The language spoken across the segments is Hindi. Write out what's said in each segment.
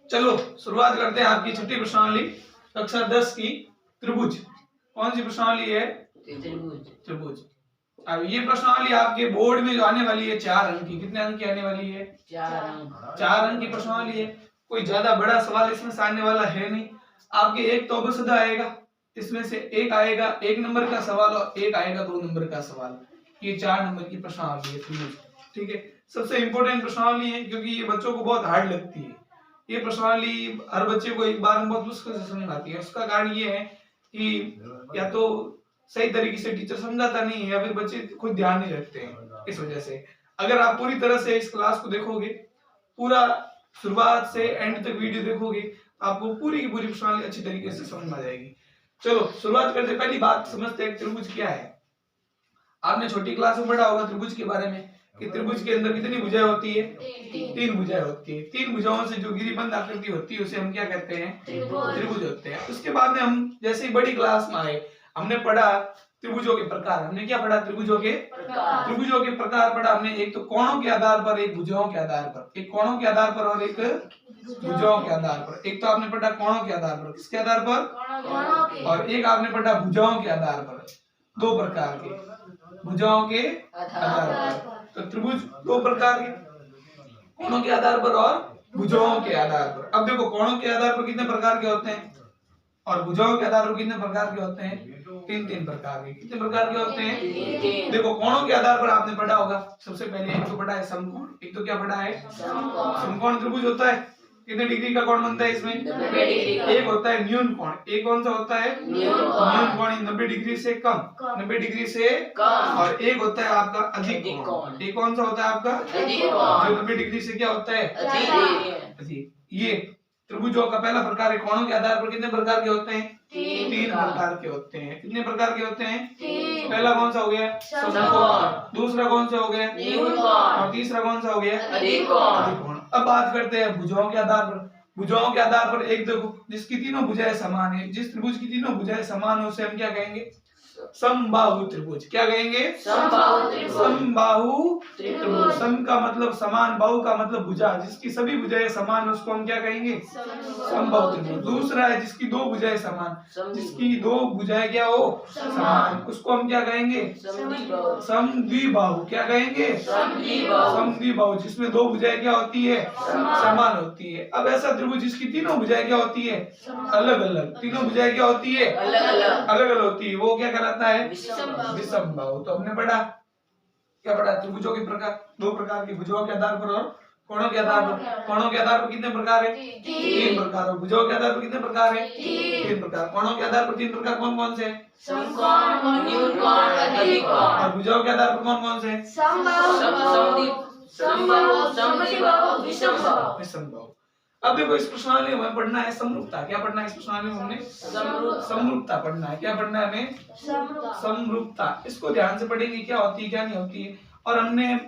चलो शुरुआत करते हैं आपकी छठी प्रश्नावली कक्षा 10 की त्रिभुज। कौन सी प्रश्नावली है? त्रिभुज। अब ये प्रश्नावली आपके बोर्ड में जो आने वाली है 4 अंक की, कितने अंक की आने वाली है? 4 अंक की प्रश्नावली है। कोई ज्यादा बड़ा सवाल इसमें से आने वाला है नहीं। आपके एक तो अबसदा आएगा, इसमें से एक आएगा 1 नंबर का सवाल और एक आएगा 2 नंबर का सवाल। ये 4 नंबर की प्रश्नावली है त्रिभुज। ठीक है, सबसे इंपॉर्टेंट प्रश्नावली है क्योंकि ये बच्चों को बहुत हार्ड लगती है। ये प्रश्नावली हर बच्चे को एक बार में बहुत मुश्किल से समझ आती है। उसका कारण ये है कि या तो सही तरीके से टीचर समझाता नहीं है या फिर बच्चे खुद ध्यान नहीं रखते हैं। इस वजह से अगर आप पूरी तरह से इस क्लास को देखोगे, पूरा शुरुआत से एंड तक वीडियो देखोगे, आपको पूरी की पूरी प्रश्नावली अच्छी तरीके से समझ में आ जाएगी। चलो शुरुआत करते, पहली बात समझते हैं त्रिभुज क्या है। आपने छोटी क्लास में पढ़ा होगा त्रिभुज के बारे में कि त्रिभुज के अंदर कितनी भुजाएं होती है? 3 भुजाएं होती है। 3 भुजाओं से जो गिरिबंध आकृति होती है उसे हम क्या कहते हैं? त्रिभुज होते हैं। उसके बाद में हम जैसे ही बड़ी क्लास में आए, हमने पढ़ा त्रिभुजों के प्रकार। हमने क्या पढ़ा? त्रिभुजों के प्रकार पढ़ा हमने। एक तो कोणों के आधार पर, एक भुजाओं के आधार पर। एक कोणों के आधार पर और एक भुजाओं के आधार पर। एक तो आपने पढ़ा कोणों के आधार पर, किसके आधार पर? और एक आपने पढ़ा भुजाओं के आधार पर। 2 प्रकार के भुजाओं के आधार पर। तो त्रिभुज 2 प्रकार के, कोणों के आधार पर और भुजाओं के आधार पर। अब देखो कोणों के आधार पर कितने प्रकार के होते हैं और भुजाओं के आधार पर कितने प्रकार के होते हैं? 3 प्रकार के। कितने प्रकार के होते हैं? देखो कोणों के आधार पर आपने पढ़ा होगा, सबसे पहले एक तो पढ़ा है समकोण। एक तो क्या पढ़ा है? समकोण त्रिभुज होता है। कितने डिग्री का कोण बनता है इसमें? 90 डिग्री। एक होता है न्यून कोण। एक कौन सा होता है? न्यून कोण 90 डिग्री से कम, 90 डिग्री से कम। और एक होता है आपका अधिक कोण। एक कौन सा होता है आपका? अधिक कोण, जो 90 डिग्री से क्या होता है? अधिक। ये त्रिभुजों का पहला प्रकार है। कोणों के आधार पर कितने प्रकार के होते हैं? 3 प्रकार के होते हैं। कितने प्रकार के होते हैं? पहला कौन सा हो गया? समकोण। दूसरा कौन सा हो गया? न्यून कोण। और तीसरा कौन सा हो गया? अधिक कोण। अब बात करते हैं भुजाओं के आधार पर। भुजाओं के आधार पर एक देखो, जिसकी तीनों भुजाएं समान है, जिस त्रिभुज की तीनों भुजाएं समान हो उसे हम क्या कहेंगे? समबाहु त्रिभुज। क्या कहेंगे? समबाहु त्रिभुज। सम का मतलब समान, बाहु का मतलब भुजा। जिसकी सभी भुजाएं समान उसको हम क्या कहेंगे? समबाहु त्रिभुज। दूसरा है जिसकी 2 भुजाएं समान, जिसकी 2 भुजाएं क्या हो? समान, उसको हम क्या कहेंगे? समद्विबाहु। क्या कहेंगे? समद्विबाहु, जिसमें 2 भुजाएं क्या होती है? समान होती है। अब ऐसा त्रिभुज जिसकी तीनों भुजाएं क्या होती है? अलग अलग। तीनों भुजाएं क्या होती है? अलग अलग होती है, वो क्या कहलाता है? विषमबाहु। तो हमने पढ़ा, क्या पढ़ा? त्रिभुजों के प्रकार, 2 प्रकार की, भुजाओं के आधार पर और कोणों के आधार पर। कोणों के आधार पर कितने प्रकार है? 3 प्रकार। और भुजाओं के आधार पर कितने प्रकार है? 3 प्रकार। कोणों के आधार पर 3 प्रकार कौन कौन से? समकोण, न्यून कोण, अधिक कोण। और भुजाओं के आधार पर कौन कौन से? समबाहु, विषमबाहु। अब देखो इस प्रश्नावली में पढ़ना है समरूपता। क्या पढ़ना है इस प्रश्नावली में? हमने समरूपता पढ़ना है। क्या पढ़ना है हमें? समरूपता। इसको ध्यान से पढ़ेंगे क्या होती है क्या नहीं होती है। और हमने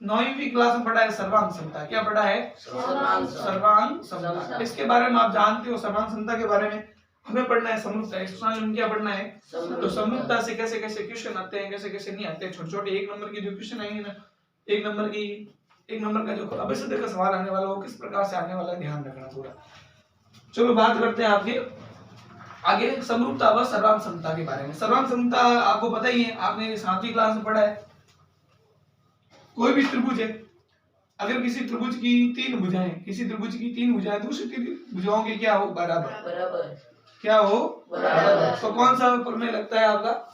9वीं क्लास में पढ़ा है सर्वांग समता। क्या पढ़ा है? सर्वांग समता। इसके बारे में आप जानते हो, सर्वांग समता के बारे में हमें पढ़ना है समरूपता। इस प्रश्नावली में क्या पढ़ना है? तो समरूपता से कैसे कैसे क्वेश्चन आते हैं, कैसे कैसे नहीं आते हैं। छोटे छोटे 1 नंबर के जो क्वेश्चन आएंगे ना, 1 नंबर का जो अभिसंध का सवाल आने वाला, वो किस प्रकार से आने वाला है, ध्यान रखना पूरा। चलो बात करते हैं आपके आगे समरूपता व सर्वांग समता के बारे में। सर्वांग समता आपको पता ही है, आपने 7वीं क्लास में पढ़ा है। कोई भी त्रिभुज है, अगर किसी त्रिभुज की 3 भुजाएं, किसी त्रिभुज की 3 भुजाएं दूसरी 3 भुजाओं के क्या हो? बराबर। क्या हो? बराबर। तो कौन सा प्रमेय लगता है आपका?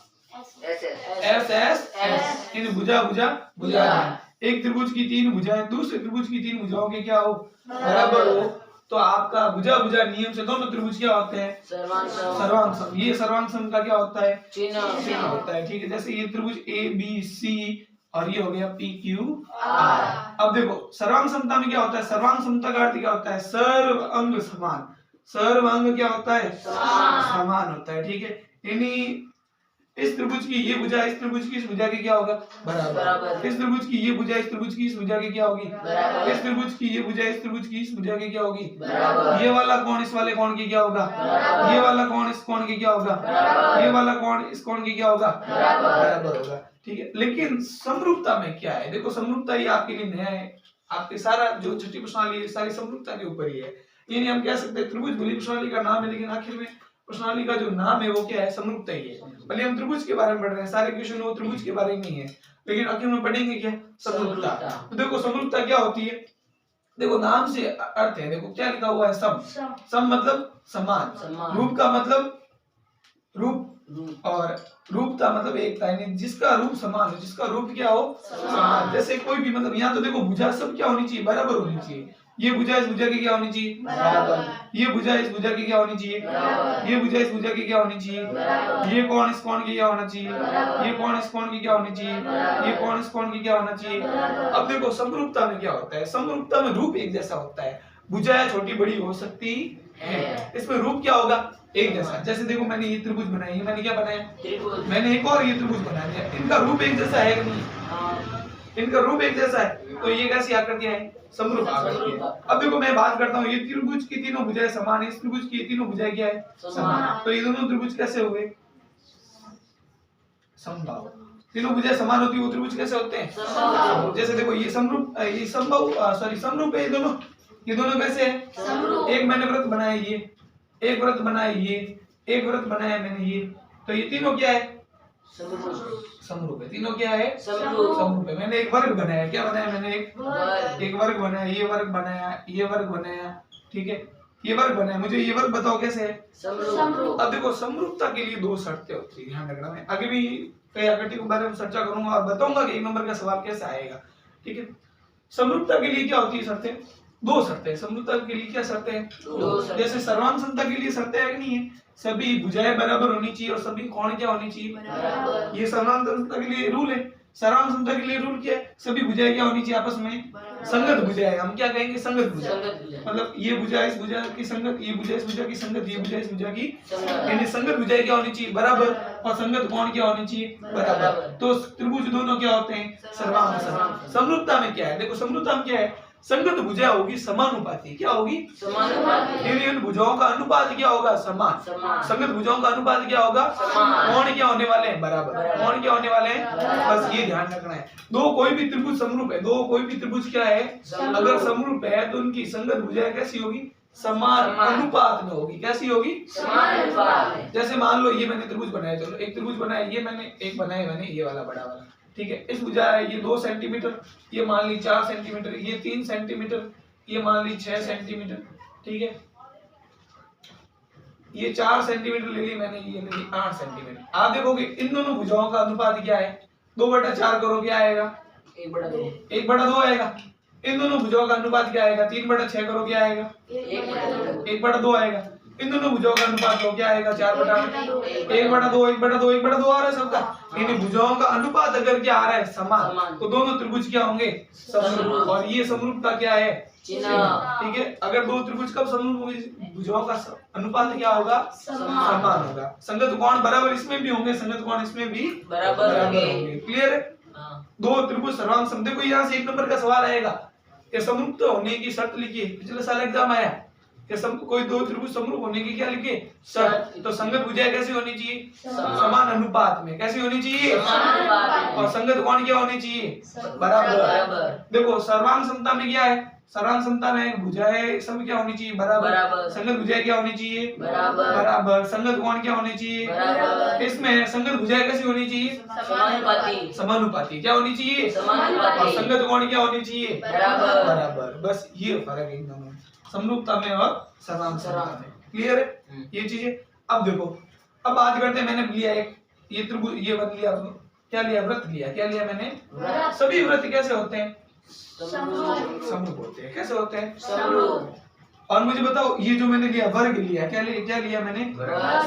एस। इन भुजा। एक त्रिभुज की 3 भुजाएं दूसरे त्रिभुज की 3 भुजाओं के क्या हो? बराबर हो। तो आपका भुजा नियम से दोनों त्रिभुज क्या होते हैं? सर्वांग सम। ये सर्वांग सम का क्या होता है? चिन्ह होता है। ठीक है, जैसे ये त्रिभुज ABC और ये हो गया PQR। अब देखो सर्वांग समता में क्या होता है? सर्वांग समता का अर्थ क्या होता है? सर्व अंग समान। सर्व अंग क्या होता है? समान होता है। ठीक है, यानी इस त्रिभुज की ये भुजा इस त्रिभुज की इस भुजा के क्या होगा? बराबर। इस त्रिभुज की ये भुजा इस त्रिभुज की इस भुजा के क्या होगी? बराबर। इस त्रिभुज की ये भुजा इस त्रिभुज की इस भुजा के क्या होगी? बराबर। ये वाला कोण इस वाले कोण के क्या होगा? बराबर। ये वाला कोण इस कोण के क्या होगा? बराबर। ये वाला कोण इस कोण के क्या होगा? बराबर होगा। ठीक है, लेकिन समरूपता में क्या है? देखो समरूपता ये आपके लिए नया है। आपके सारा जो छठी प्रश्नावली सारी समरूपता के ऊपर ही है। ये नहीं हम कह सकते त्रिभुज भली प्रश्नावली का नाम है, लेकिन आखिर में प्रश्नावली का जो नाम है वो क्या है, समरूपता ही है। भले हम त्रिभुज के बारे में पढ़ रहे हैं, सारे क्वेश्चन वो त्रिभुज के बारे में नहीं है, लेकिन आखिर में पढ़ेंगे क्या, समरूपता। तो देखो समरूपता क्या होती है, देखो नाम से अर्थ है, देखो क्या लिखा हुआ है, सम। सम मतलब समान, रूप का मतलब रूप, और रूपता मतलब एकता, यानी जिसका रूप समान हो, जिसका रूप क्या हो, समान। जैसे कोई भी मतलब यहाँ तो देखो भुजा सब क्या होनी चाहिए, बराबर होनी चाहिए। ये भुजा इस भुजा की क्या होनी चाहिए, बराबर। ये भुजा इस भुजा की क्या होनी चाहिए, बराबर। ये भुजा इस भुजा की क्या होनी चाहिए, बराबर। ये कोण इस कोण की क्या होना चाहिए, बराबर। ये कोण इस कोण की क्या होनी चाहिए, बराबर। ये कोण इस कोण की क्या होना चाहिए, बराबर। अब देखो समरूपता में क्या होता है, समरूपता में रूप एक जैसा होता है, भुजा छोटी बड़ी हो सकती है, इसमें रूप क्या होगा, एक जैसा। जैसे देखो मैंने ये त्रिभुज बनाया, ये मैंने क्या बनाया, त्रिभुज। मैंने एक और ये त्रिभुज बना दिया, इनका रूप एक जैसा है कि नहीं, इनका रूप एक जैसा है, तो ये कैसी आकृतियां हैं, समरूप आकृति है। अब देखो मैं बात करता हूँ, ये त्रिभुज की तीनों भुजाएं समान है, इस त्रिभुज की तीनों भुजाएं क्या है, समान। तो ये दोनों त्रिभुज कैसे हुए, समबाहु। तीनों भुजाएं समान होती है, वो त्रिभुज कैसे होते हैं, समबाहु। जैसे देखो ये समरूप, ये समबाहु सॉरी समरूप है, ये दोनों कैसे है, एक मैंने वृत्त बनाया, ये एक वृत्त बनाया, ये एक वृत्त बनाया मैंने, ये, तो ये तीनों क्या है, समरूप है। तीनों क्या है, समरूप है। मैंने एक वर्ग बनाया, क्या बनाया मैंने, एक वर्ग बनाया, ये वर्ग बनाया, ये वर्ग बनाया, ठीक है, ये वर्ग बनाया। मुझे ये वर्ग बताओ कैसे है, समरूप। अब देखो समरूपता के लिए दो शर्तें होती है, ध्यान रखना। मैं आगे भी कई आकृति के बारे में चर्चा करूंगा और बताऊंगा कि एक नंबर का सवाल कैसे आएगा, ठीक है। समरूपता के लिए क्या होती है शर्तें, दो शर्तें। समरूपता के लिए क्या शर्तें हैं, दो शर्तें। जैसे सर्वांग समता के लिए शर्तें है कि नहीं है, सभी भुजाएं बराबर होनी चाहिए और सभी कोण क्या होनी चाहिए, बराबर। ये सर्वांग समता के लिए रूल है। सर्वांग समता के लिए रूल क्या है, सभी भुजाएं क्या होनी चाहिए, आपस में संगत भुजाएं। हम क्या कहेंगे, संगत भुजा, मतलब ये भुजा इस भुजा की संगत, ये भुजा इस भुजा की संगत, ये भुजा इस भुजा की, यानी संगत भुजाएं क्या होनी चाहिए, बराबर, और संगत कोण क्या होनी चाहिए, बराबर। तो त्रिभुज दोनों क्या होते हैं, सर्वांग सम। समरूपता में क्या है, देखो समरूपता में क्या है, संगत भुजा होगी समानुपाती, क्या होगी, समानुपाती। यानी इन भुजाओं का अनुपात क्या होगा, समान। संगत भुजाओं का अनुपात क्या होगा, समान। कोण क्या होने वाले हैं, बराबर। कोण क्या होने वाले हैं, बस ये ध्यान रखना है। दो कोई भी त्रिभुज समरूप है, दो कोई भी त्रिभुज क्या है, अगर समरूप है तो उनकी संगत भुजाएं कैसी होगी, समान अनुपात में होगी। कैसी होगी, समान अनुपात में। जैसे मान लो ये मैंने त्रिभुज बनाया, चलो एक त्रिभुज बनाया, ये मैंने एक बनाया, मैंने ये वाला बड़ा वाला, ठीक है। इस भुजा है ये 2 सेंटीमीटर, ये मान ली 4 सेंटीमीटर, ये 3 सेंटीमीटर, ये मान ली 6 सेंटीमीटर, ठीक है। ये 4 सेंटीमीटर ले ली मैंने, ये ले ली 8 सेंटीमीटर। आप देखोगे इन दोनों भुजाओं का अनुपात क्या है, 2/4 करो, क्या आएगा, 1/2 आएगा। इन दोनों भुजाओं का अनुपात क्या आएगा, 3/6 करो, क्या आएगा, 1/2 आएगा। इन दोनों भुजाओं का अनुपात लो, क्या आएगा, 4/8, 1/2, 1/2, 1/2 आ रहा है सबका। इन भुजाओं का अनुपात अगर क्या आ रहा है, समान, तो दोनों त्रिभुज क्या होंगे, समरूप। और ये समरूपता क्या है, ठीक है। अगर दो त्रिभुज का समरूप भुजाओं का अनुपात क्या होगा, समान होगा। संगत कोण बराबर इसमें भी होंगे, संगत कोण इसमें भी बराबर होंगे। क्लियर है, दो त्रिभुज सर्वांग सम। देखो यहाँ से एक नंबर का सवाल आएगा कि समरूप होने की शर्त लिखिए, पिछले साल एग्जाम आया कि कोई दो त्रिभुज समरूप होने की क्या लिखे, शर्त। तो संगत भुजाएं कैसी होनी चाहिए, समान अनुपात में। कैसी होनी चाहिए, और संगत कोण क्या होनी चाहिए, बराबर। देखो सर्वांग समता में क्या है, सर्वांग समता में भुजाएं सब क्या होनी चाहिए, बराबर। संगत भुजाएं क्या होनी चाहिए, बराबर। संगत कोण क्या होने चाहिए, इसमें संगत भुजाएं कैसी होनी चाहिए, समानुपाती। क्या होनी चाहिए, और संगत कोण क्या होनी चाहिए, बराबर। बस ये फर्क है दोनों समरूपता में और सर्वांग समता में। क्लियर है ये चीजें। अब देखो, अब बात करते हैं, मैंने लिया एक ये त्रिभुज, ये बन लिया, क्या लिया, वृत्त लिया। क्या लिया मैंने, सभी वृत्त कैसे होते हैं, समरूप होते हैं। कैसे होते हैं, समरूप। और मुझे बताओ ये जो मैंने लिया वर्ग लिया, क्या लिया मैंने,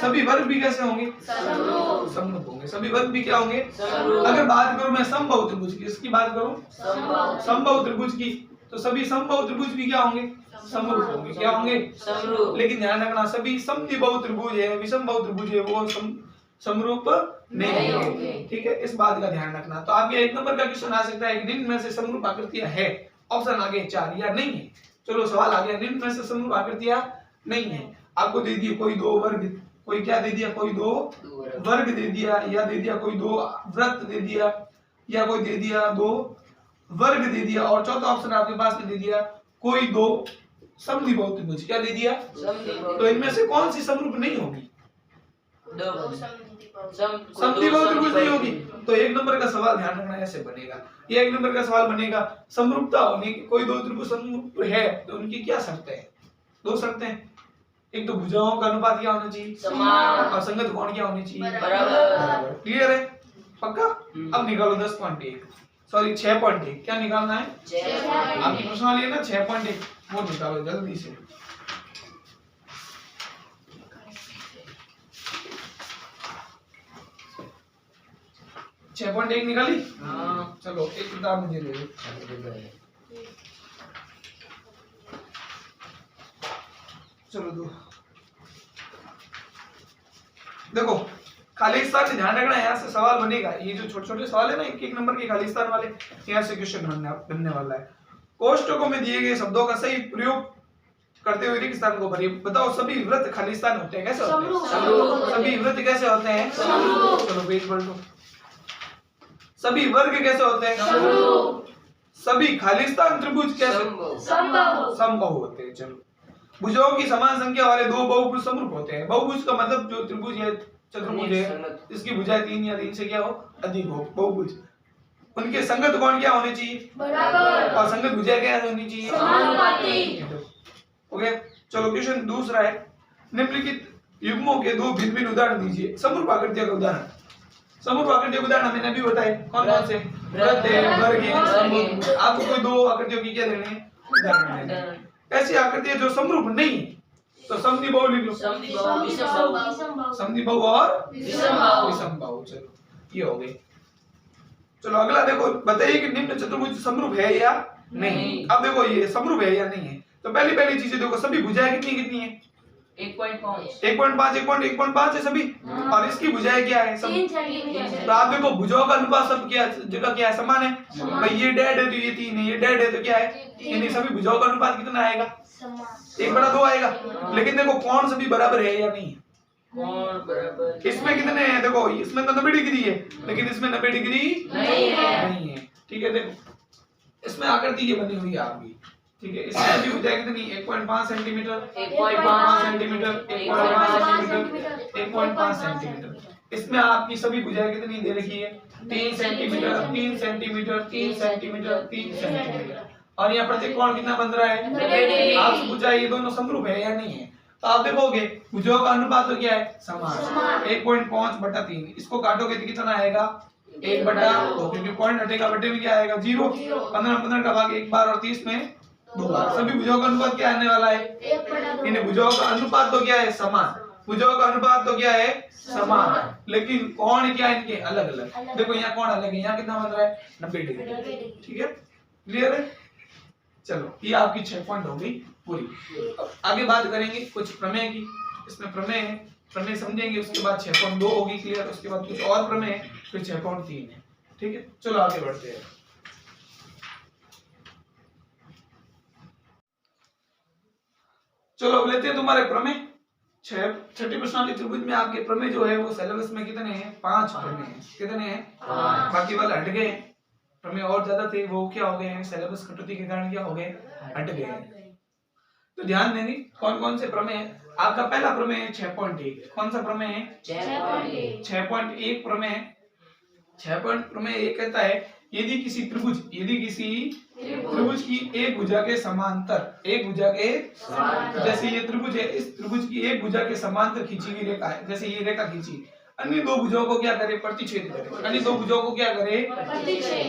सभी वर्ग भी कैसे होंगे, समरूप होंगे। सभी वर्ग भी क्या होंगे, अगर बात करूं मैं समबाहु त्रिभुज की, इसकी बात करूं समबाहु त्रिभुज की, तो सभी समबाहु त्रिभुज भी क्या होंगे, समरूप होंगे। क्या होंगे, समरूप। लेकिन ध्यान रखना, सभी समद्विबाहु त्रिभुज है, विषमबाहु त्रिभुज है, वो समरूप नहीं होंगे, ठीक है। इस बात का ध्यान रखना। तो आपके एक नंबर का क्वेश्चन आ सकता है कि निम्न में से समरूप आकृतियां है, ऑप्शन आगे 4 या नहीं है। चलो सवाल आ गया, निम्न में से समरूप आकृतियां नहीं है। आपको दे दिए कोई दो वर्ग, कोई क्या दे दिया, कोई दो वर्ग दे दिया, या दे दिया कोई दो वृत्त दे दिया, या कोई दे दिया दो वर्ग दे दिया, और चौथा ऑप्शन आपके पास दे दिया कोई दो समद्विबाहु त्रिभुज। क्या दे दिया? तो इनमें से कौन सी समरूप नहीं होगी? समद्विबाहु त्रिभुज नहीं होगी। तो एक नंबर का सवाल ध्यान रखना, ऐसे बनेगा। ये एक नंबर का सवाल बनेगा, समरूपता होने की कोई दो त्रिभुज समरूप है तो उनकी क्या शर्तें हैं? दो शर्तें हैं। एक तो भुजाओं का अनुपात क्या होना चाहिए? समान। और संगत कोण क्या होनी चाहिए? बराबर। क्लियर है? पक्का? अब निकालो 10.1, सॉरी 6.1। क्या निकालना है? 6.1। आपकी प्रश्नावली है ना 6.1, वो निकालो जल्दी से। 6.1 निकाली? हाँ। चलो एक किताब मुझे ले लो। चलो दो। देखो खालिस्तान से ध्यान रखना, यहाँ से सवाल बनेगा। ये जो छोटे छोटे सवाल है ना, एक एक नंबर के खालिस्तान वाले, यहाँ से क्वेश्चन बनने वाला है। कोष्टकों में दिए गए शब्दों का सही प्रयोग करते हुए रिक्त स्थान को भरिए। बताओ सभी वृत्त खालिस्तान होते हैं? कैसे होते हैं? सभी वृत्त कैसे होते हैं? चलो पेज पलटो। सभी वर्ग कैसे होते हैं? सभी खालिस्तान त्रिभुज कैसे? समबाहु होते हैं। चलो भुजाओं की समान संख्या वाले दो बहुभुज समरूप होते हैं। बहुभुज का मतलब जो त्रिभुज है, चतुर्भुज है, इसकी भुजाएं 3 या 3 से क्या हो अधिक हो, बहुभुज। उनके संगत कोण क्या होने चाहिए? बराबर। और संगत भुजाएं क्या होनी चाहिए? समानुपाती। ओके चलो क्वेश्चन दूसरा है, निम्नलिखित युग्मों के दो भिन्न भिन्न उदाहरण दीजिए। समरूप आकृतियों का उदाहरण। समरूप आकृतियों के उदाहरण मैंने अभी बताए। कौन कौन से? वृत्त, वर्ग, समरूप। आपको कोई दो आकृतियों की क्या देने हैं? उदाहरण देने हैं। ऐसी आकृतियां जो समरूप नहीं, तो समद्विबाहु लिख लो। समद्विबाहु और विषमबाहु। चलो ये हो गई। चलो अगला देखो, बताइए कि निम्न चतुर्भुज समरूप है या नहीं। अब देखो ये समरूप है या नहीं है, तो पहली चीजें देखो, सभी भुजाएं कितनी है? 1.5 है सभी। और इसकी भुजाएं क्या है? 3 सेंटीमीटर। तो आप देखो भुजाओं का अनुपात सब क्या जगह क्या है? समान है। भाई ये डेड है तो ये 3 है, ये डेड है तो क्या है? यानी सभी भुजाओं का अनुपात कितना आएगा? 1/2 आएगा। लेकिन देखो कौन सभी बराबर है या नहीं है? बराबर। इसमें कितने हैं? देखो इसमें तो 90 डिग्री है, लेकिन इसमें 90 डिग्री नहीं है। ठीक है, देखो इसमें आकृति ये बनी हुई है आपकी। ठीक है, इसमें भी भुजाएं कितनी? 1.5 सेंटीमीटर, 1.5 सेंटीमीटर, 1.5 सेंटीमीटर, 1.5 सेंटीमीटर। इसमें आपकी सभी भुजाएं कितनी दे रखी है? 3 सेंटीमीटर, 3 सेंटीमीटर, 3 सेंटीमीटर, 3 सेंटीमीटर। और यहाँ प्रत्येक कोण कितना बन रहा है? आपसे पूछा ये दोनों समरूप है या नहीं है, तो आप देखोगे भुजाओं का अनुपात तो क्या है? समान। 1.5/3। इसको काटोगे तो कितना आएगा? 1/2, क्योंकि पॉइंट हटेगा, बटे में क्या आएगा? 0। 15 का भाग 1 बार और 30 में 2 बार। सभी भुजाओं का अनुपात क्या आने वाला है? 1/2। इन्हें भुजाओं का अनुपात तो क्या है? समान। भुजाओं का अनुपात तो क्या है? समान। लेकिन कोण क्या है इनके? अलग अलग। देखो यहाँ कोण अलग है, यहाँ कितना बन रहा है? 90 डिग्री। ठीक है, क्लियर है? चलो ये आपकी 6 पॉइंट हो गई पूरी। अब आगे बात करेंगे कुछ प्रमेय की। इसमें प्रमेय है, प्रमेय समझेंगे, उसके बाद 6.2 होगी क्लियर। उसके बाद कुछ और प्रमेय है, फिर 6.3 है। ठीक है, चलो आगे बढ़ते हैं। चलो अब लेते हैं तुम्हारे प्रमेय। छठी प्रश्नावली त्रिभुज में आपके प्रमेय जो है वो सिलेबस में कितने हैं? 5 प्रमेय हैं। कितने हैं? 5। बाकी वाले हट गए। प्रमेय और ज्यादा थे, वो क्या हो गए हैं? सिलेबस कटौती के कारण क्या हो गए? हट गए। तो ध्यान देंगे कौन कौन से प्रमेय है। आपका पहला प्रमेय है 6.1। कौन सा प्रमेय है? 6.1 प्रमेय। 6 प्रमेय ये कहता है, यदि किसी त्रिभुज की एक भुजा के समांतर, जैसे ये त्रिभुज है, इस त्रिभुज की एक भुजा के समांतर खींची गई रेखा है, जैसे ये रेखा खींची, अन्य दो भुजाओं को क्या करे? प्रतिच्छेद करे। अन्य दो भुजाओं को क्या करे?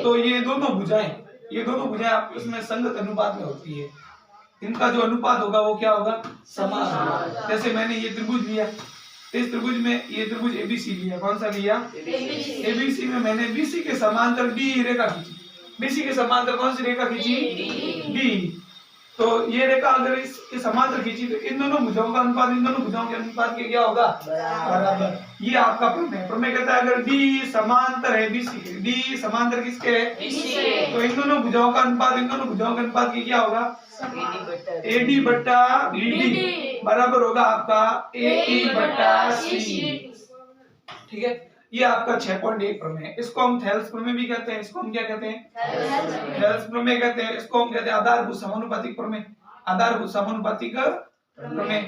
तो ये दोनों भुजाएं आपस में संगत अनुपात में होती है। इनका जो अनुपात होगा वो क्या होगा? समान होगा। जैसे मैंने ये त्रिभुज लिया, इस त्रिभुज में ये त्रिभुज एबीसी लिया। कौन सा लिया? एबीसी में मैंने बीसी के समांतर डी रेखा खींची। बीसी के समांतर कौन सी रेखा खींची? डी। तो ये रेखा अगर इसके समांतर खींची तो इन दोनों भुजाओं का अनुपात इन दोनों भुजाओं के अनुपात के क्या होगा? बराबर। ये आपका प्रमेय। प्रमेय कहता है अगर डी समांतर है बीसी, डी समांतर किसके है? तो इन दोनों भुजाओं का अनुपात इन दोनों भुजाओं के अनुपात की क्या होगा? AD बट्टा BD बराबर होगा आपका AE बट्टा C। ठीक है, ये आपका 6.1 प्रमेय है। इसको हम थेल्स प्रमेय भी कहते हैं। इसको हम क्या कहते हैं? थेल्स प्रमेय कहते हैं। इसको हम कहते हैं आधारभूत समानुपातिक प्रमेय। आधारभूत समानुपातिक प्रमेय,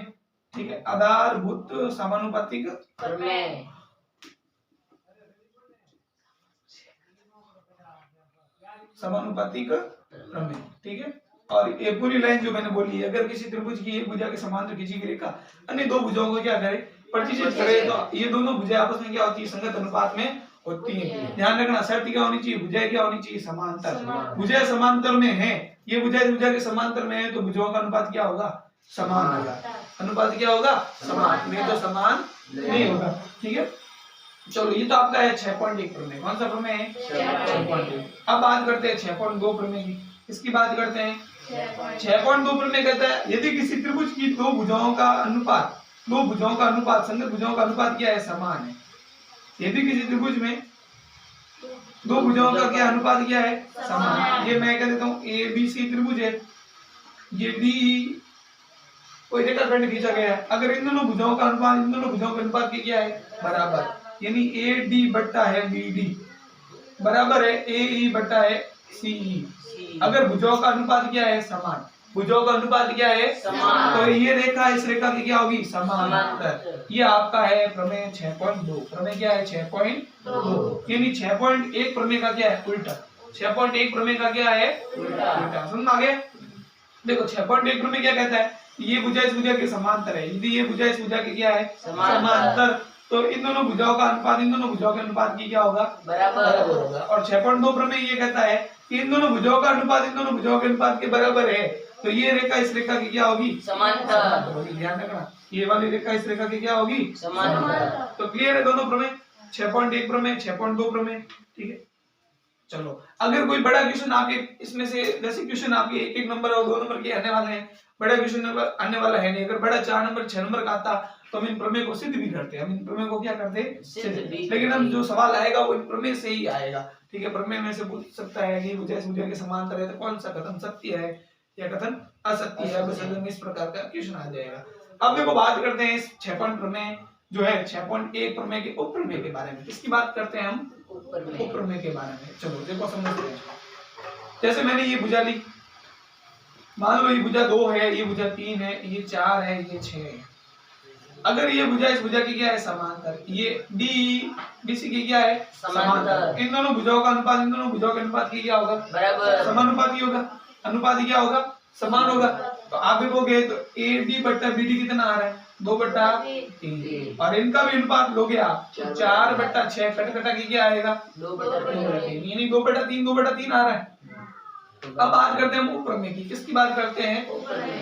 ठीक है, आधारभूत समानुपातिक प्रमेय, समानुपातिक प्रमेय, ठीक है। और ये पूरी लाइन जो मैंने बोली है, अगर किसी त्रिभुज की एक भुजा के समांतर खींची गई रेखा अन्य दो भुजाओं को क्या करे, प्रतिच्छेद करे, तो ये दोनों भुजाएं आपस में क्या होती है, संगत अनुपात में होती है। ध्यान रखना, शर्त क्या होनी चाहिए, भुजाएं क्या होनी चाहिए, समांतर। भुजाएं समांतर में है, ये भुजाएं भुजा के समांतर में है, तो भुजाओं का अनुपात क्या होगा, समान होगा। अनुपात क्या होगा, समान, नहीं तो समान नहीं होगा, ठीक है। चलो ये तो आपका है 6.1 प्रमेय। कौन सा प्रमेय है, 6.1। अब बात करते हैं 6.2 प्रमेय की। इसकी बात करते हैं 6.2 प्रमेय कहता है यदि किसी त्रिभुज की दो भुजाओं का अनुपात संगत भुजाओं का अनुपात क्या है, समान है। यदि किसी त्रिभुज में दो भुजाओं का क्या अनुपात क्या है, समान। ये मैं कह देता हूँ ए बी सी त्रिभुज है, ये डी कोई रेखाखंड खींचा गया है, अगर इन दोनों भुजाओं का अनुपात इन दोनों भुजाओं के अनुपात की क्या है, बराबर, यानी ए डी बट्टा है बी डी बराबर है ए ई बट्टा है सी ई। अगर भुजाओं का अनुपात क्या है, समान, भुजाओं का अनुपात क्या है, समान, तो ये रेखा इस रेखा की क्या होगी, समांतर। ये आपका है प्रमेय 6.2। प्रमेय क्या है, 6.2, यानी 6.1 प्रमेय का क्या है, उल्टा। 6.1 प्रमेय का क्या है, उल्टा। समझ आ गया। देखो 6.1 प्रमेय क्या कहता है, ये भुजा इस भुजा के समांतर है, यदि ये भुजा इस भुजा के क्या है, समांतर, तो इन दोनों भुजाओं का अनुपात इन दोनों भुजाओं के अनुपात की क्या होगा, बराबर होगा। और 6.2 प्रमेय ये कहता है कि इन दोनों भुजाओं का अनुपात इन दोनों भुजाओं के अनुपात के बराबर है, तो ये रेखा इस रेखा की क्या होगी, समांतर होगी। ध्यान रखना, ये वाली रेखा इस रेखा की क्या होगी, समांतर। तो क्लियर है दोनों प्रमेय, 6.1 प्रमेय, 6.2 प्रमेय, ठीक है। चलो अगर कोई बड़ा क्वेश्चन आपके इसमें से, जैसे क्वेश्चन आपके 1-1 नंबर और 2 नंबर के आने वाले हैं, बड़ा क्वेश्चन नंबर आने वाला है नहीं, अगर बड़ा 4 नंबर 6 नंबर का आता तो हम इन प्रमेय को सिद्ध भी करते हैं, हम इन प्रमेय को क्या करते हैं, सिद्ध। लेकिन हम जो सवाल आएगा वो इन प्रमेय से ही आएगा, ठीक है। प्रमेय में से पूछ सकता है कि भुजा इस भुजा के समांतर है, तो कौन सा कथन सत्य है या कथन असत्य है, बस इस प्रकार का क्वेश्चन आ जाएगा। अब देखो बात करते हैं इस 6 प्रमेय जो है 6.1 प्रमेय के उप प्रमेय के बारे में। किसकी बात करते हैं हम, उप प्रमेय के बारे में। चलो देखो समझते हैं। जैसे मैंने ये भुजा ली, मान लो ये भुजा 2 है, ये भुजा 3 है, ये 4 है, ये 6 है। अगर ये भुजा इस भुजा की क्या है, समांतर, ये डी बीसी की क्या है, समांतर, इन दोनों भुजाओं का अनुपात इन दोनों भुजाओं के अनुपात की क्या होगा, बराबर, समानुपाती होगा। अनुपात क्या होगा, समान होगा। तो आप देखोगे तो ए डी बट्टा बी डी कितना आ रहा है, 2/3, और इनका भी अनुपात लोगे आप 4/6, कट की क्या आएगा, 2/3, यानी 2/3 2/3 आ रहा है। अब बात करते हैं हम उप प्रमेय की। किसकी बात करते हैं,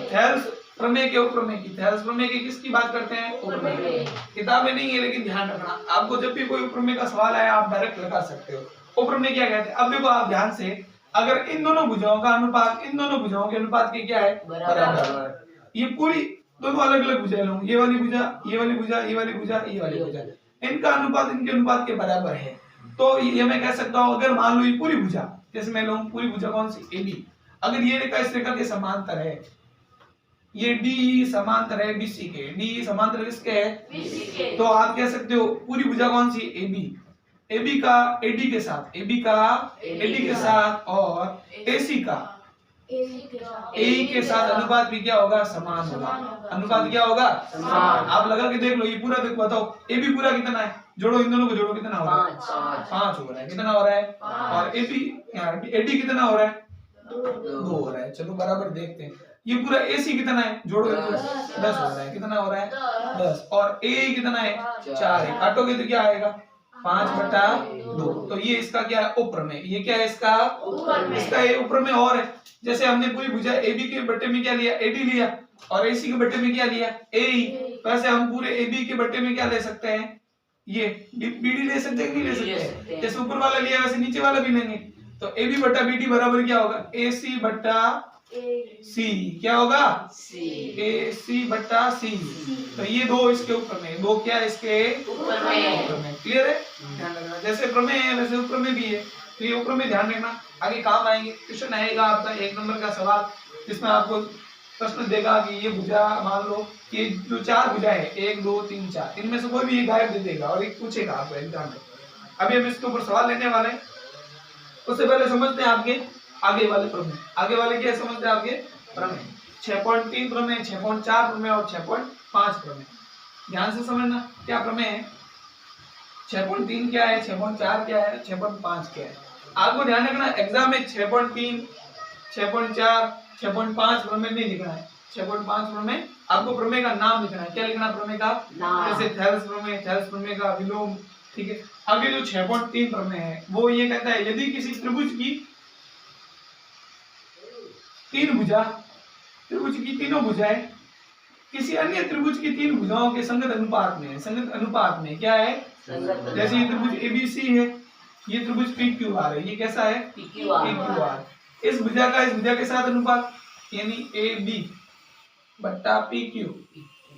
थेल्स प्रमेय के उप प्रमेय की। थेल्स प्रमेय की किसकी बात करते हैं, उप प्रमेय। किताब में नहीं है, लेकिन ध्यान रखना, आपको जब भी कोई उप प्रमेय का सवाल आए आप डायरेक्ट लगा सकते हो। उप प्रमेय क्या कहते हैं, अब देखो आप ध्यान से, अगर इन दोनों भुजाओं का अनुपात इन दोनों भुजाओं के अनुपात की क्या है, बराबर। ये पूरी दोनों अलग अलग भुजाएं लो, ये वाली भुजा, ये वाली भुजा, ये वाली भुजा, ये वाली भुजा, इनका अनुपात इनके अनुपात के बराबर है। तो ये मैं कह सकता हूँ, अगर मान लो ये पूरी भुजा, जैसे मैं लूं पूरी भुजा कौन सी, AB, अगर ये रेखा इस रेखा के समांतर है, ये D समांतर है BC के, D समांतर किसके है, BC के, तो आप कह सकते हो पूरी भुजा कौन सी, AB का AD के साथ, AB का AD के साथ, और AC का AE के साथ अनुपात भी क्या होगा, समान होगा। अनुपात क्या होगा, समान। आप लगा के देख लो, ये पूरा देखो, बताओ AB पूरा कितना है, जोड़ो इन दोनों को, जोड़ो कितना हो रहा है, 5 हो रहा है। कितना हो रहा है, और AD कितना हो रहा है, 2 हो रहा है। चलो बराबर देखते हैं, ये पूरा AC कितना है, जोड़ो 10 हो रहा है। कितना हो रहा है, 10, और AE कितना है, 4 है। काटोगे तो क्या आएगा, 5/2। तो ये इसका क्या है, उप प्रमेय। ये क्या है, इसका ये उप प्रमेय। और है, जैसे हमने पूरी भुजा AB के बट्टे में क्या लिया, AD लिया, और AC के बट्टे में क्या लिया, AE, वैसे हम पूरे AB के बट्टे में क्या ले सकते हैं, ये BD ले सकते हैं, नहीं ले सकते। जैसे ऊपर वाला लिया वैसे नीचे वाला भी लेंगे, तो AB बट्टा BD बराबर क्या होगा, AC बट्टा C। क्या होगा, AC बट्टा C। तो ये दो इसके ऊपर में, दो क्या इसके ऊपर में। क्लियर है, ध्यान रखना, जैसे प्रमेय है वैसे ऊपर में भी है। तो ये ऊपर में ध्यान रखना, आगे काम आएंगे। क्वेश्चन आएगा आपका 1 नंबर का सवाल, जिसमें आपको प्रश्न देगा कि ये भुजा, मान लो ये जो 4 भुजा है, 1 2 3 4, इनमें से कोई भी एक गायब दे देगा और एक पूछेगा आपको एग्जाम में। अभी हम इसके ऊपर सवाल लेने वाले हैं, उससे पहले समझते हैं आपके आगे वाले प्रमेय। आगे वाले क्या समझते हैं आपके प्रमेय। 6.3 प्रमेय, 6.4 प्रमेय और 6.5 प्रमेय। ध्यान से समझना क्या प्रमेय है, 6.3 क्या है, 6.4 क्या है, 6.5 क्या है। आपको ध्यान रखना एग्जाम में 6.3, 6.4, 6.5 प्रमेय नहीं लिखना है। 6.5 प्रमेय आपको प्रमेय का नाम लिखना है। क्या लिखना है प्रमेय का? जैसे थेल्स प्रमेय, थेल्स प्रमेय का विलोम, ठीक है। आगे जो 6.3 प्रमेय है वो ये कहता है यदि किसी त्रिभुज की तीन भुजा, त्रिभुज की तीनों भुजाएं किसी अन्य त्रिभुज की तीन भुजाओं के संगत अनुपात में है। संगत अनुपात में क्या है? जैसे ये त्रिभुज एबीसी है, ये त्रिभुज PQR है, ये कैसा है? PQR। इस भुजा का इस भुजा के साथ अनुपात यानी AB बट्टा PQ,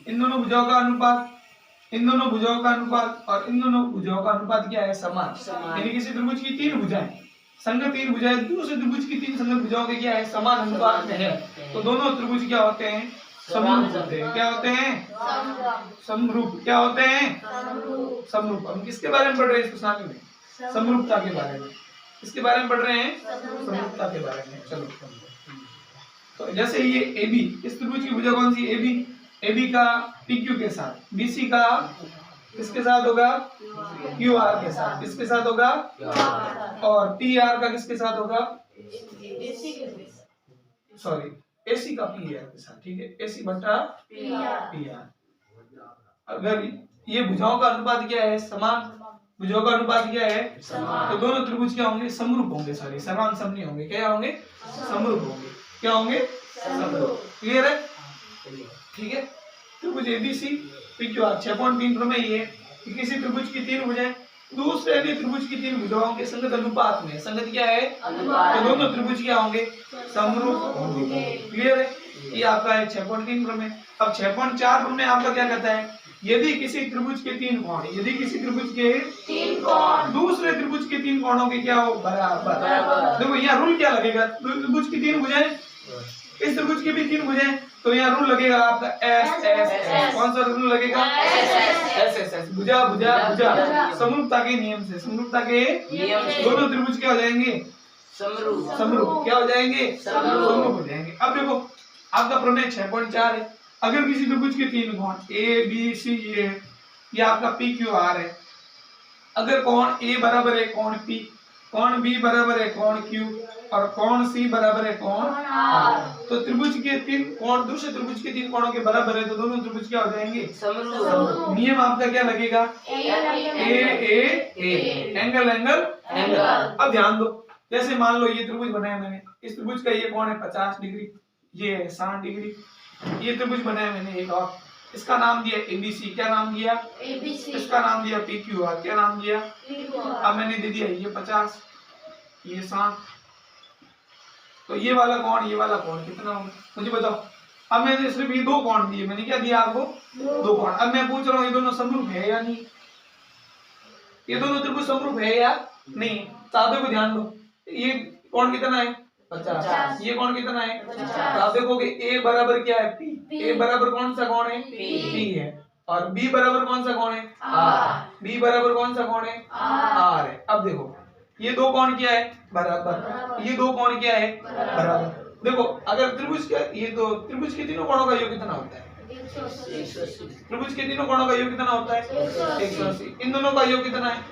इन दोनों भुजाओं का अनुपात, इन दोनों भुजाओं का अनुपात और इन दोनों भुजाओं का अनुपात क्या है? समान। यानी किसी त्रिभुज की तीन भुजाएं, संगत तीन भुजाएं दूसरे त्रिभुज की तीन संगत भुजाओं के क्या है? समान अनुपात में है, तो दोनों त्रिभुज क्या होते हैं? समरूप होते हैं। क्या होते हैं? समरूप। क्या होते हैं? समरूप। हम किसके बारे में पढ़ रहे हैं इस प्रश्नावली में? समरूपता के बारे में। किसके बारे में पढ़ रहे हैं? समरूपता के बारे में। चलो तो जैसे ये AB, इस त्रिभुज की भुजा कौन सी? AB का PQ के साथ, BC का किसके साथ होगा? QR के साथ। किसके साथ होगा? और PR का किसके साथ होगा? सॉरी, AC का PR के साथ, ठीक है। AC बटा PR। अगर ये भुजाओं का अनुपात क्या है? समान। भुजाओं का अनुपात क्या है? समान। तो दोनों त्रिभुज क्या होंगे? समरूप होंगे। सॉरी, समान सम नहीं होंगे। क्या होंगे? समरूप होंगे। क्या होंगे? समरूप। क्लियर है? ठीक है। त्रिभुज ABC PQR 6.3 प्रमेय ये कि किसी त्रिभुज की तीन भुजाएं दूसरे अन्य त्रिभुज की तीन भुजाओं के संगत अनुपात में, संगत क्या है? तो दोनों त्रिभुज क्या होंगे? समरूप होंगे। क्लियर है? ये आपका है 6.3 प्रमेय। अब 6.4 प्रमेय आपका क्या कहता है? यदि किसी त्रिभुज के तीन कोण, यदि किसी त्रिभुज के तीन कोण दूसरे त्रिभुज के तीन कोणों के क्या हो? बराबर। देखो यहाँ रूल क्या लगेगा? त्रिभुज की तीन भुजाएं, इस त्रिभुज की भी तीन भुजाएं, तो यहाँ रूल लगेगा आपका S। कौन सा रूल लगेगा? S। भुजा भुजा भुजा, समरूपता के नियम से। समरूपता के नियम से दोनों त्रिभुज क्या हो जाएंगे? समरूप। समरूप क्या हो जाएंगे? समरूप हो जाएंगे। अब देखो आपका प्रमेय 6.4 है। अगर किसी त्रिभुज के तीन कोण ABC ये आपका PQR है, अगर कोण A बराबर है कोण P, कोण B बराबर है कोण Q और कोण C बराबर है कोण R, तो त्रिभुज के तीन कोण दूसरे त्रिभुज के तीन कोणों के बराबर है, तो दोनों त्रिभुज क्या हो जाएंगे? समरूप। नियम आपका क्या लगेगा? A angle angle angle. अब ध्यान दो, जैसे मान लो ये त्रिभुज बनाया मैंने, इस त्रिभुज का ये कोण है 50 डिग्री, ये है 60 डिग्री। ये त्रिभुज बनाया मैंने एक और, इसका नाम दिया ABC। क्या नाम दिया? ABC। इसका नाम दिया PQR। क्या नाम दिया? अब मैंने दे दिया ये 50, ये 60, तो ये वाला कोण, ये वाला कोण कितना होगा मुझे बताओ। अब मैंने सिर्फ ये दो कोण दिए, मैंने क्या दिया आपको? दो कोण। अब मैं पूछ रहा हूँ ये दोनों समरूप है या नहीं? ये दोनों त्रिभुज समरूप है या नहीं? सादे को ध्यान दो, ये कोण कितना है? 50। ये कोण कितना है? 50। आप देखोगे A बराबर क्या है? P। A बराबर कौन सा कोण है? P है। और B बराबर कौन सा कोण है? R। B बराबर कौन सा कोण है? R है। अब देखो ये दो कोण क्या है? बराबर। ये दो कोण क्या है? बराबर। देखो अगर त्रिभुज का ये दो त्रिभुज के तीनों कोणों का योग कितना होता है? 180। त्रिभुज के तीनों कोणों का योग कितना होता है? 180। इन दोनों का योग कितना है?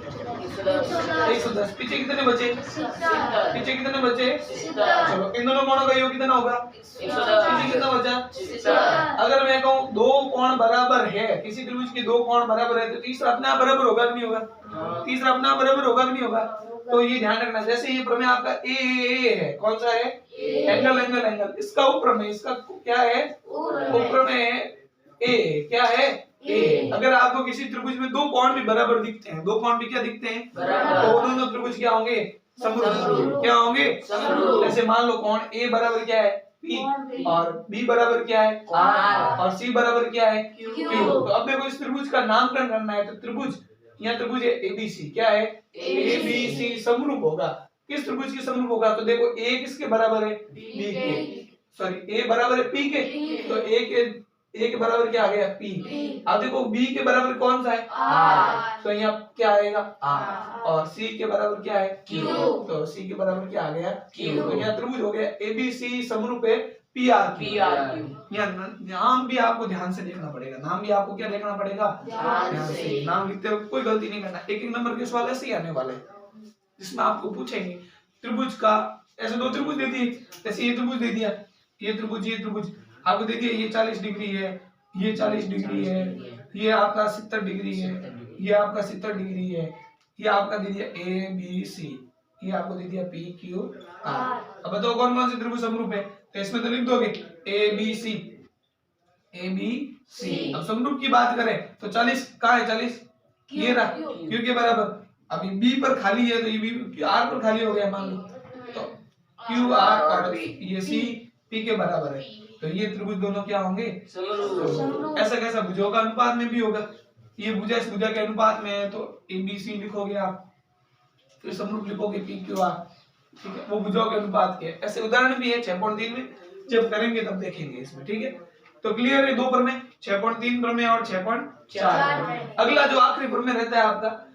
110। पीछे कितने बचे? पीछे कितने बचे? चलो इन दोनों कोणों का योग कितना होगा? 110। पीछे कितना बचा? अगर मैं कहूँ दो कोण बराबर है, किसी त्रिभुज के दो कोण बराबर है, तो तीसरा अपने आप बराबर होगा कि नहीं होगा? तीसरा अपने आप बराबर होगा कि नहीं होगा? तो ये ध्यान रखना। जैसे ये प्रमेय आपका A है, कौन सा है? Angle angle angle. इसका उपप्रमेय, इसका क्या है? उपप्रमेय A। क्या है? A। अगर आपको किसी त्रिभुज में दो कोण भी बराबर दिखते हैं, दो कोण भी क्या दिखते हैं? बराबर। तो दोनों त्रिभुज क्या होंगे? समरूप। क्या होंगे? समरूप। जैसे मान लो कोण A बराबर क्या है? P और B बराबर क्या है? R और C बराबर क्या है? Q। तो अब देखो इस त्रिभुज का नामकरण करना है, तो त्रिभुज यहाँ त्रिभुज है ABC। क्या है? ABC समरूप होगा। किस त्रिभुज के समरूप होगा? तो देखो A किसके बराबर है? B के। सॉरी A बराबर है P के, तो A के बराबर क्या आ गया? P। अब देखो B के बराबर कौन सा है? R, तो यहाँ क्या आएगा? R। और C के बराबर क्या है? Q, तो C के बराबर क्या आ गया? Q। तो यहाँ त्रिभुज हो गया ABC समरूप है PRQ। नाम भी आपको ध्यान से देखना पड़ेगा, नाम भी आपको क्या देखना पड़ेगा, ध्यान से। नाम लिखते वक्त कोई गलती नहीं करना। एक एक नंबर के सवाल ऐसे ही आने वाले जिसमें आपको पूछेंगे त्रिभुज का, ऐसे दो त्रिभुज दे दिए, जैसे ये त्रिभुज दे दिया, ये त्रिभुज आपको दे दिया, ये 40 डिग्री है, ये 40 डिग्री है, ये आपका 70 डिग्री है, ये आपका 70 डिग्री है, ये आपका दे दिया ABC, ये आपको दे दिया PQR। अब बताओ कौन कौन से त्रिभुज समरूप है, तो इसमें तो लिख दोगे ABC। अब समरूप की बात करें तो 40 कहाँ है, 40 ये रहा, Q के बराबर। अभी B पर खाली है तो ये B R पर खाली हो गया मान लो, तो QR और ये C P के बराबर है, तो ये त्रिभुज दोनों क्या होंगे, समरूप। ऐसा कैसा, भुजों का अनुपात में भी होगा, ये भुजा इस भुजा के अनुपात में है तो ABC लिखोगे आप, फिर समरूप लिखोगे PQR, ठीक है, वो भुजाओं के अनुपात के। ऐसे उदाहरण भी है 6.3 में, जब करेंगे तब देखेंगे इसमें, ठीक है। तो क्लियर है, 2 प्रमेय, 6.3 प्रमेय और 6.4। अगला जो आखिरी प्रमेय रहता है आपका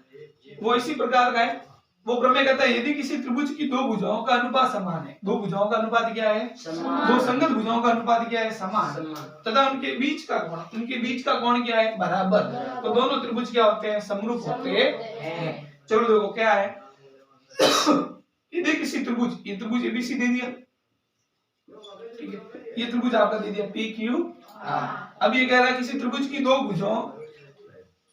वो इसी प्रकार का है, वो प्रमेय कहता है यदि किसी त्रिभुज की दो भुजाओं का अनुपात समान है, दो भुजाओं का अनुपात क्या है, दो संगत भुजाओं का अनुपात क्या है, समान, तथा उनके बीच का कोण क्या है, बराबर, तो दोनों त्रिभुज क्या होते हैं, समरूप होते हैं। चलो देखो क्या है, यदि किसी त्रिभुज, ये त्रिभुज ABC दे दिया, ठीक है, ये त्रिभुज आपका दे दिया PQR। अब ये कह रहा है किसी त्रिभुज की दो भुजाओं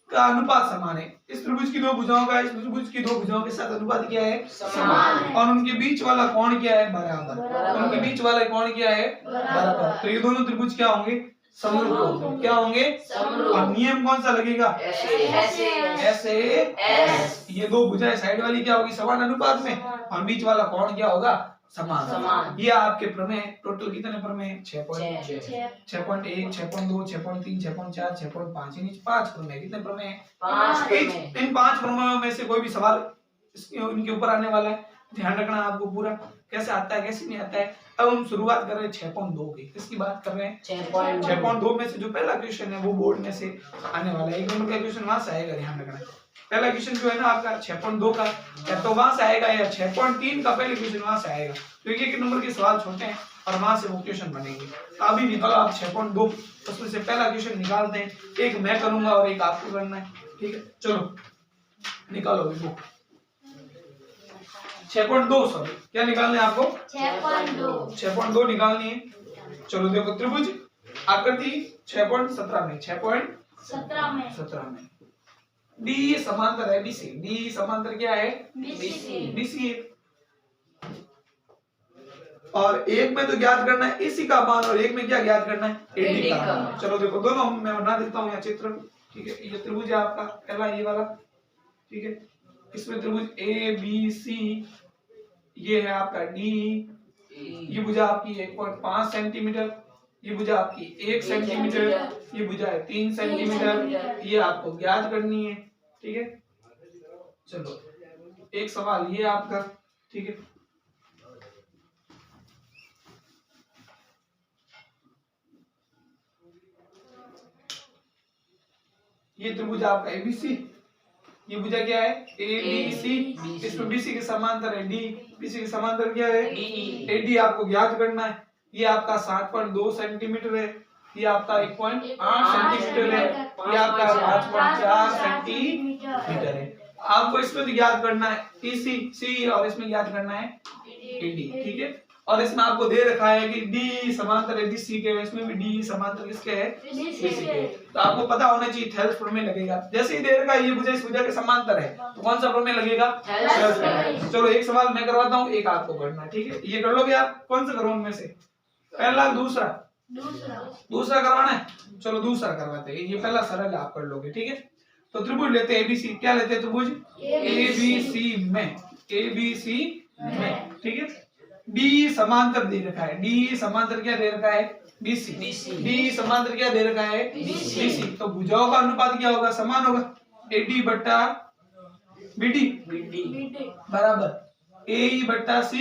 का अनुपात समान है, इस त्रिभुज की दो भुजाओं का इस त्रिभुज की दो भुजाओं के साथ अनुपात क्या है, समान, और उनके बीच वाला कोण क्या है, बराबर, उनके बीच वाला कोण क्या है, बराबर, तो ये दोनों त्रिभुज क्या होंगे, समरूप होंगे। क्या होंगे, समरूप। और नियम कौन सा लगेगा, ऐसे ये दो भुजाएं साइड वाली क्या होगी, समान अनुपात में, और बीच वाला कोण क्या होगा, समान। ये आपके प्रमेय टोटल कितने प्रमेय, 6.1, 6.2, 6.3, 6.4, 6.5, इन 5 प्रमेय। कितने प्रमेय, 5 प्रमेय। इन 5 प्रमेयों में से कोई भी सवाल इनके ऊपर आने वाला है, ध्यान रखना आपको पूरा, कैसे आता है कैसे नहीं आता है। अब हम शुरुआत कर रहे हैं 6.2 की, किसकी बात कर रहे हैं, 6.2 में से जो पहला क्वेश्चन है वो बोर्ड में से आने वाला है, 1 नंबर का क्वेश्चन वहां से आएगा, ध्यान रखना। पहला क्वेश्चन जो है ना आपका 6.2 का, या तो वहां से आएगा या 6.3 का पहले क्वेश्चन वहां से आएगा, क्योंकि 1 नंबर के सवाल छोटे हैं और वहां से वो क्वेश्चन बनेंगे। तो अभी निकालो आप 6.2, उसमें से पहला क्वेश्चन निकालते हैं, एक मैं करूंगा और एक आपको करना है, ठीक है। चलो निकालो वो 6.2, सॉरी क्या निकालना है आपको, 6.2 निकालनी है। चलो देखो त्रिभुज आकृति 6.17 में 6.17 में डी समांतर है BC, डी समांतर क्या है, BC है। और एक में तो ज्ञात करना है AC का मान, और एक में क्या ज्ञात करना है, AD का मान। चलो देखो दोनों मैं बना देता हूँ यहाँ चित्र, ठीक है। ये त्रिभुज है आपका पहला, ये वाला, ठीक है। इसमें त्रिभुज ABC, ये है आपका D, ये भुजा आपकी 1.5 सेंटीमीटर, ये भुजा आपकी 1 सेंटीमीटर, ये भुजा है 3 सेंटीमीटर, ये आपको ज्ञात करनी है, ठीक है। चलो एक सवाल ये आपका, ठीक है। ये त्रिभुज आपका ABC, ये भुजा क्या है, ABC, इसमें BC के समांतर है D, BC के समांतर क्या है, AD आपको ज्ञात करना है। ये आपका 7.2 सेंटीमीटर है, ये आपका 1.8 सेंटीमीटर है, ये आपका 5.4 सेंटीमीटर है। आपको इसमें तो ज्ञात करना है C, और इसमें ज्ञात करना है AD, ठीक है। और इसमें आपको दे रखा है कि D समांतर है BC के, इसमें भी D समांतर किसके है, BC के। तो आपको पता होना चाहिए थेल्स प्रमेय लगेगा। जैसे ही दे रखा है ये भुजा इस भुजा के समांतर है, तो कौन सा प्रमेय लगेगा, थेल्स प्रमेय। चलो एक सवाल मैं करवाता हूँ, एक आपको करना है, ठीक है। ये कर लोगे आप, कौन सा करो उनमें से, पहला दूसरा करवाना है। चलो दूसरा करवाते हैं, ये पहला सरल आप कर लोगे, ठीक है। तो त्रिभुज लेते हैं ABC, क्या लेते हैं त्रिभुज ABC में, ठीक है। D समांतर दे रखा है, D समांतर क्या दे रखा है, BC, D समांतर क्या दे रखा है, BC। तो भुजाओं का अनुपात क्या होगा, समान होगा, AD बट्टा BD बराबर AE बट्टा C,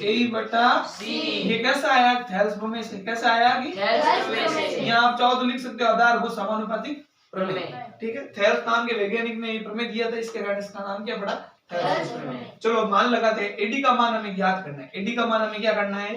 AE बट्टा C। ये कैसा आया, थेल्स प्रमेय से। कैसा आया कि यहाँ आप चाहो तो लिख सकते हो आधारभूत समानुपातिक प्रमेय, ठीक है। थेल्स नाम के वैज्ञानिक ने ये प्रमेय दिया था, इसके कारण इसका नाम क्या पड़ा, चलो मान लगाते हैं एडी का मान हमें ज्ञात करना है। एडी का मान हमें क्या करना है?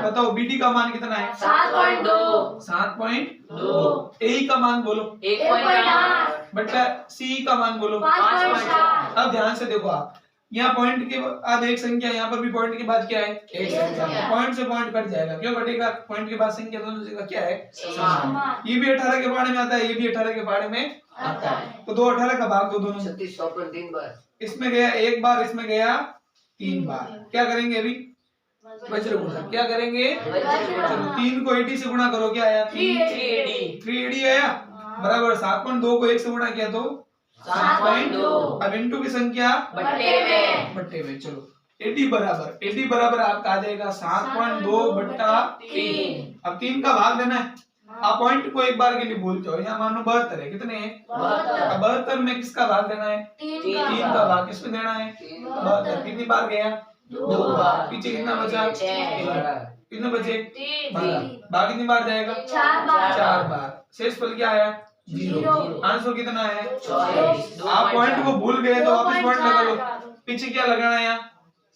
बताओ बीडी का मान कितना है? 7.2। 7.2। ए का मान बोलो 1.8। बट्टा सी का मान बोलो 5.7। अब ध्यान से देखो आप, यहाँ पॉइंट के बाद एक संख्या, यहाँ पर भी पॉइंट के बाद क्या है? एक संख्या। पॉइंट से पॉइंट कट जाएगा, क्यों कटेगा? पॉइंट के बाद संख्या दोनों जगह क्या है? समान। ये भी 18 के पहाड़े में आता है, ये भी 18 के पहाड़े में आता है। तो 2 18 का भाग दो दोनों। 36 बार। इसमें गया 1 बार, इसमें गया 3 बार। क्या करेंगे अभी? वज्र गुणा। क्या करेंगे? चलो 3 को 80 से गुणा करो, क्या आया? 380 आया। बराबर 7.2 को 1 से गुणा किया तो 7.2। अब इनटू की संख्या बट्टे में। चलो 80 बराबर आपका आ जाएगा 7.2 बट्टा 3। अब 3 का भाग देना है। आप पॉइंट को एक बार के लिए भूल जाओ, यहाँ मानो 72 है। कितने हैं? 72 में किसका भाग देना है? 3 का भाग किसमें देना है? 72। कितनी बार गया? 2 बार। पीछे कितना बचा? कितने बचे? 12। भाग कितनी बार जाएगा? 4 बार। शेष फल क्या आया? 0। आंसर कितना है? 24। आप पॉइंट को भूल गए तो वापस पॉइंट लगा लो। पीछे क्या लगाना है? यहाँ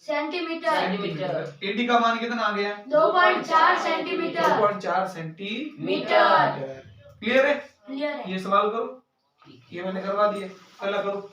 सेंटीमीटर। एडी का मान कितना आ गया? 2.4 सेंटीमीटर। 2.4 सेंटीमीटर। क्लियर है? क्लियर है। ये सवाल करो, ये मैंने करवा दिया, पहला करो।